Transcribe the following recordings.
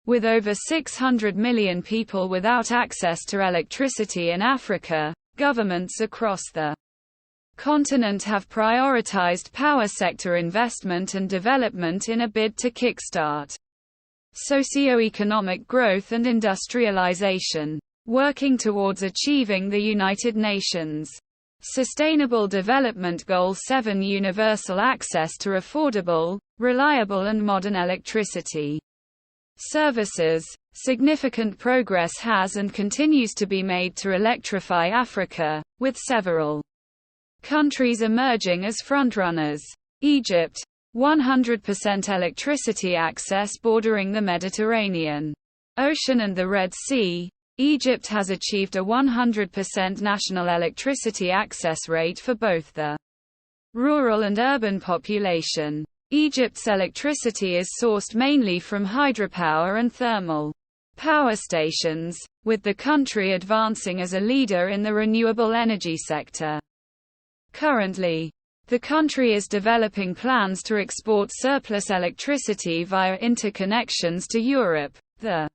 With over 600 million people without access to electricity in Africa, governments across the continent have prioritized power sector investment and development in a bid to kickstart socio-economic growth and industrialization, working towards achieving the United Nations Sustainable Development Goal 7 universal access to affordable, reliable and modern electricity services. Significant progress has and continues to be made to electrify Africa, with several countries emerging as frontrunners. Egypt, 100% electricity access bordering the Mediterranean Ocean and the Red Sea. Egypt has achieved a 100% national electricity access rate for both the rural and urban population. Egypt's electricity is sourced mainly from hydropower and thermal power stations, with the country advancing as a leader in the renewable energy sector. Currently, the country is developing plans to export surplus electricity via interconnections to Europe, the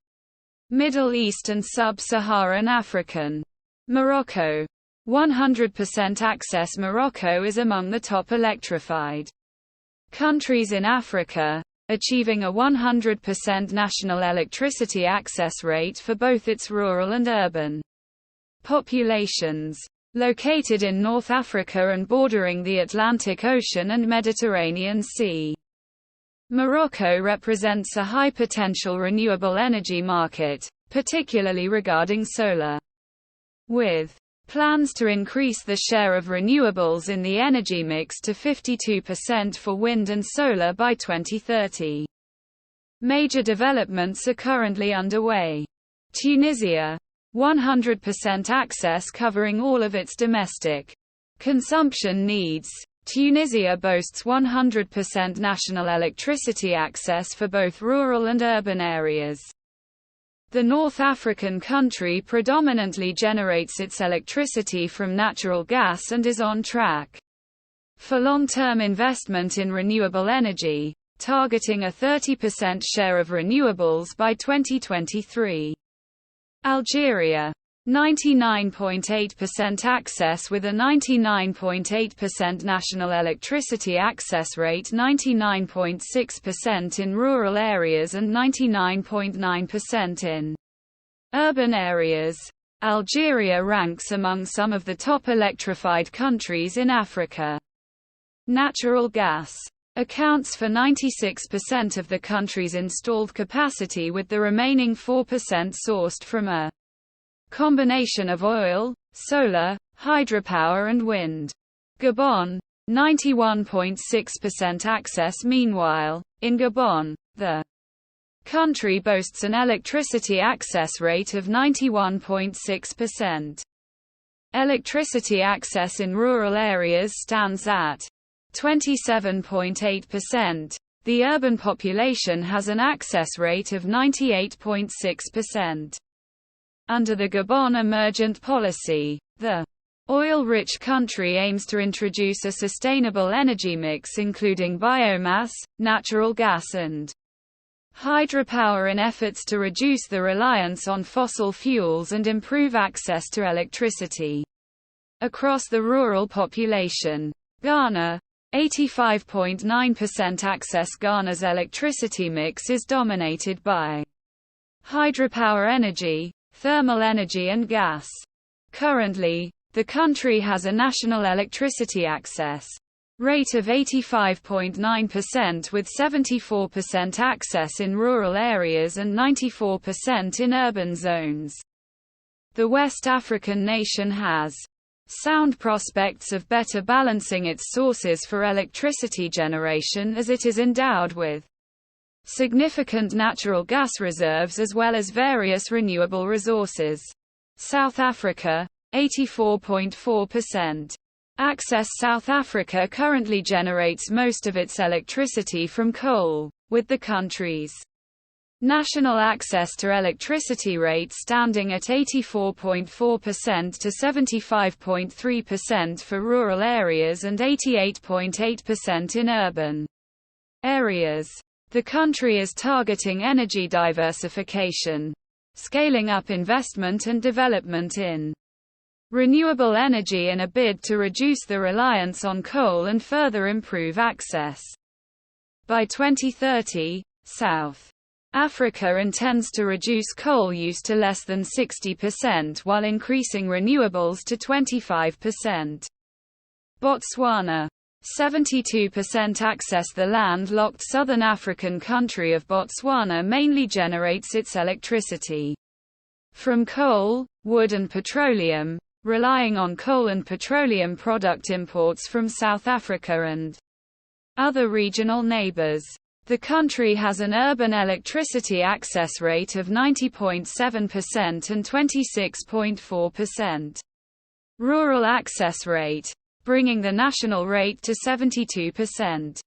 Middle East and Sub-Saharan African. Morocco. 100% access. Morocco is among the top electrified countries in Africa, achieving a 100% national electricity access rate for both its rural and urban populations. Located in North Africa and bordering the Atlantic Ocean and Mediterranean Sea, Morocco represents a high-potential renewable energy market, particularly regarding solar. With plans to increase the share of renewables in the energy mix to 52% for wind and solar by 2030. Major developments are currently underway. Tunisia. 100% access covering all of its domestic consumption needs. Tunisia boasts 100% national electricity access for both rural and urban areas. The North African country predominantly generates its electricity from natural gas and is on track for long-term investment in renewable energy, targeting a 30% share of renewables by 2023. Algeria. 99.8% access with a 99.8% national electricity access rate, 99.6% in rural areas and 99.9% in urban areas. Algeria ranks among some of the top electrified countries in Africa. Natural gas accounts for 96% of the country's installed capacity, with the remaining 4% sourced from a combination of oil, solar, hydropower and wind. Gabon. 91.6% access. Meanwhile, in Gabon, the country boasts an electricity access rate of 91.6%. Electricity access in rural areas stands at 27.8%. The urban population has an access rate of 98.6%. Under the Gabon Emergent Policy, the oil-rich country aims to introduce a sustainable energy mix including biomass, natural gas and hydropower in efforts to reduce the reliance on fossil fuels and improve access to electricity across the rural population. Ghana. 85.9% access. Ghana's electricity mix is dominated by hydropower energy, thermal energy and gas. Currently, the country has a national electricity access rate of 85.9% with 74% access in rural areas and 94% in urban zones. The West African nation has sound prospects of better balancing its sources for electricity generation, as it is endowed with significant natural gas reserves as well as various renewable resources. South Africa. 84.4% access. South Africa currently generates most of its electricity from coal, with the country's national access to electricity rate standing at 84.4% to 75.3% for rural areas and 88.8% in urban areas. The country is targeting energy diversification, scaling up investment and development in renewable energy in a bid to reduce the reliance on coal and further improve access. By 2030, South Africa intends to reduce coal use to less than 60% while increasing renewables to 25%. Botswana. 72% access. The landlocked southern African country of Botswana mainly generates its electricity from coal, wood and petroleum, relying on coal and petroleum product imports from South Africa and other regional neighbors. The country has an urban electricity access rate of 90.7% and 26.4%. Rural access rate, bringing the national rate to 72%.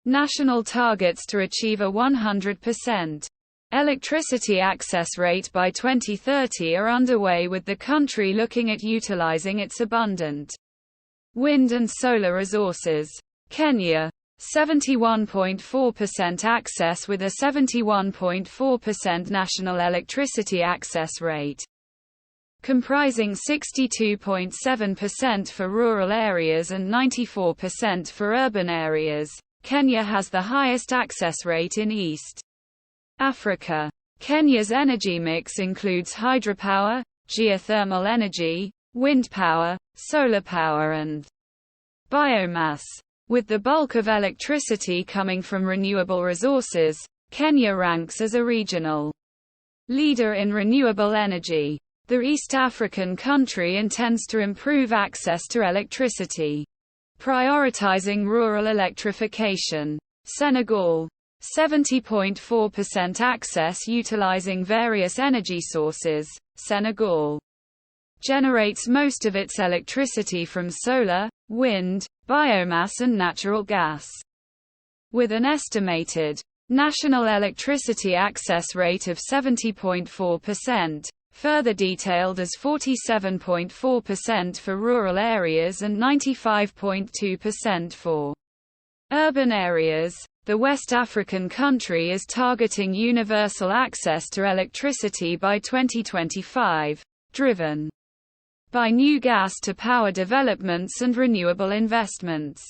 National targets to achieve a 100% electricity access rate by 2030 are underway, with the country looking at utilizing its abundant wind and solar resources. Kenya. 71.4% access with a 71.4% national electricity access rate, comprising 62.7% for rural areas and 94% for urban areas. Kenya has the highest access rate in East Africa. Kenya's energy mix includes hydropower, geothermal energy, wind power, solar power and biomass. With the bulk of electricity coming from renewable resources, Kenya ranks as a regional leader in renewable energy. The East African country intends to improve access to electricity, prioritizing rural electrification. Senegal. 70.4% access utilizing various energy sources. Senegal generates most of its electricity from solar, wind, biomass and natural gas. With an estimated national electricity access rate of 70.4%, further detailed as 47.4% for rural areas and 95.2% for urban areas, the West African country is targeting universal access to electricity by 2025, driven by new gas-to-power developments and renewable investments.